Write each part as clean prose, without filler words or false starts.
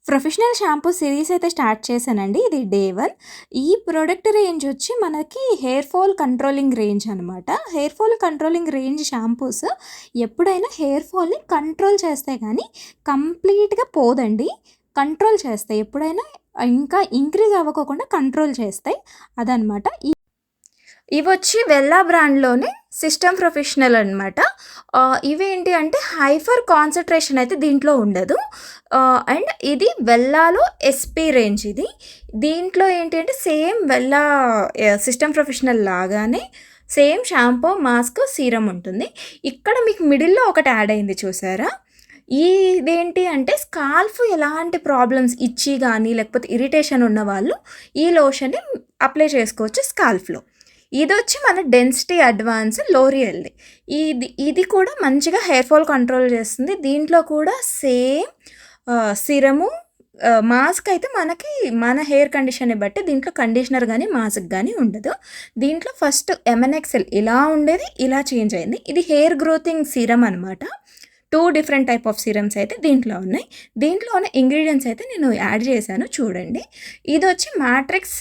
Professional shampoo series అయితే start చేశానండి. ఇది డే 1. ఈ ప్రొడక్ట్ రేంజ్ వచ్చి మనకి హెయిర్ ఫాల్ కంట్రోలింగ్ రేంజ్ అనమాట. Hair fall controlling range shampoos ఎప్పుడైనా హెయిర్ ఫాల్‌ని కంట్రోల్ చేస్తే గానీ కంప్లీట్‌గా పోదండి. కంట్రోల్ చేస్తాయి. ఎప్పుడైనా ఇంకా ఇంక్రీజ్ అవ్వకోకుండా కంట్రోల్ చేస్తాయి. అదనమాట. ఇవొచ్చి వెల్లా బ్రాండ్‌లోనే సిస్టమ్ ప్రొఫెషనల్ అనమాట. ఇవేంటి అంటే హైపర్ కాన్సంట్రేషన్ అయితే దీంట్లో ఉండదు. అండ్ ఇది వెల్లాలో ఎస్‌పీ రేంజ్ ఇది. దీంట్లో ఏంటి అంటే సేమ్ వెల్లా సిస్టమ్ ప్రొఫెషనల్ లాగానే సేమ్ షాంపూ, మాస్క్, సీరం ఉంటుంది. ఇక్కడ మీకు మిడిల్‌లో ఒకటి యాడ్ అయింది చూసారా? ఇదేంటి అంటే స్కాల్ఫ్ ఎలాంటి ప్రాబ్లమ్స్ ఇచ్చి గానీ, లేకపోతే ఇరిటేషన్ ఉన్నవాళ్ళు ఈ లోషన్‌ని అప్లై చేసుకోవచ్చు స్కాల్ఫ్‌లో. ఇదొచ్చి మన డెన్సిటీ అడ్వాన్స్ లోరియల్‌ది. ఇది కూడా మంచిగా హెయిర్ ఫాల్ కంట్రోల్ చేస్తుంది. దీంట్లో కూడా సేమ్ సిరము, మాస్క్ అయితే మనకి మన హెయిర్ కండిషన్‌ని బట్టి దీంట్లో కండిషనర్ గానీ, మాస్క్ గానీ ఉండదు. దీంట్లో ఫస్ట్ ఎంఎన్ఎక్సెల్ ఇలా ఉండేది, ఇలా చేంజ్ అయింది. ఇది హెయిర్ గ్రోతింగ్ సీరం అనమాట. 2 డిఫరెంట్ టైప్ ఆఫ్ సీరమ్స్ అయితే దీంట్లో ఉన్నాయి. దీంట్లో ఉన్న ఇంగ్రీడియెంట్స్ అయితే నేను యాడ్ చేశాను చూడండి. ఇదొచ్చి మ్యాట్రిక్స్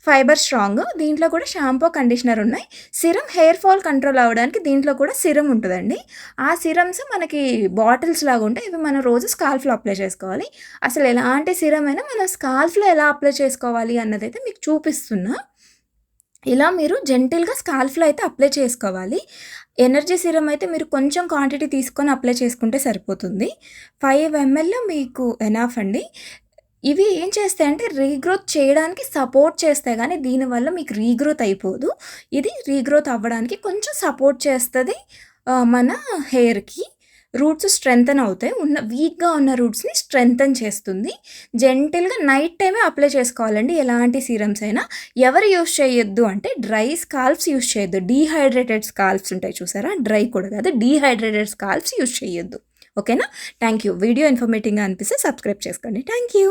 ఫైబర్ స్ట్రాంగ్. దీంట్లో కూడా షాంపూ, కండిషనర్ ఉన్నాయి. సిరం హెయిర్ ఫాల్ కంట్రోల్ అవ్వడానికి దీంట్లో కూడా సిరం ఉంటుందండి. ఆ సిరమ్స్ మనకి బాటిల్స్ లాగా ఉంటాయి. ఇవి మనం రోజు స్కాల్ఫ్‌లో అప్లై చేసుకోవాలి. అసలు ఎలాంటి సిరం అయినా మనం స్కాల్ఫ్‌లో ఎలా అప్లై చేసుకోవాలి అన్నదైతే మీకు చూపిస్తున్నా. ఇలా మీరు జెంటిల్‌గా స్కాల్ఫ్‌లో అయితే అప్లై చేసుకోవాలి. ఎనర్జీ సీరం అయితే మీరు కొంచెం క్వాంటిటీ తీసుకొని అప్లై చేసుకుంటే సరిపోతుంది. 5 ml మీకు ఎనఫ్ అండి. ఇవి ఏం చేస్తాయంటే రీగ్రోత్ చేయడానికి సపోర్ట్ చేస్తాయి గానీ దీనివల్ల మీకు రీగ్రోత్ అయిపోదు. ఇది రీగ్రోత్ అవ్వడానికి కొంచెం సపోర్ట్ చేస్తది. మన హెయిర్‌కి రూట్స్ స్ట్రెంథెన్ అవుతాయి. వీక్‌గా ఉన్న రూట్స్‌ని స్ట్రెంథెన్ చేస్తుంది. జెంటిల్‌గా నైట్ టైమే అప్లై చేసుకోవాలండి ఎలాంటి సీరమ్స్ అయినా. ఎవరు యూజ్ చేయొద్దు అంటే డ్రై స్కాల్ప్స్ యూజ్ చేయొద్దు. డీహైడ్రేటెడ్ స్కాల్ప్స్ ఉంటాయి చూసారా? డ్రై కూడా కాదు, డీహైడ్రేటెడ్ స్కాల్ప్స్ యూజ్ చేయొద్దు. ఓకేనా? Thank you. వీడియో ఇన్ఫర్మేటివ్‌గా అనిపిస్తే సబ్స్క్రైబ్ చేసుకోండి. Thank you.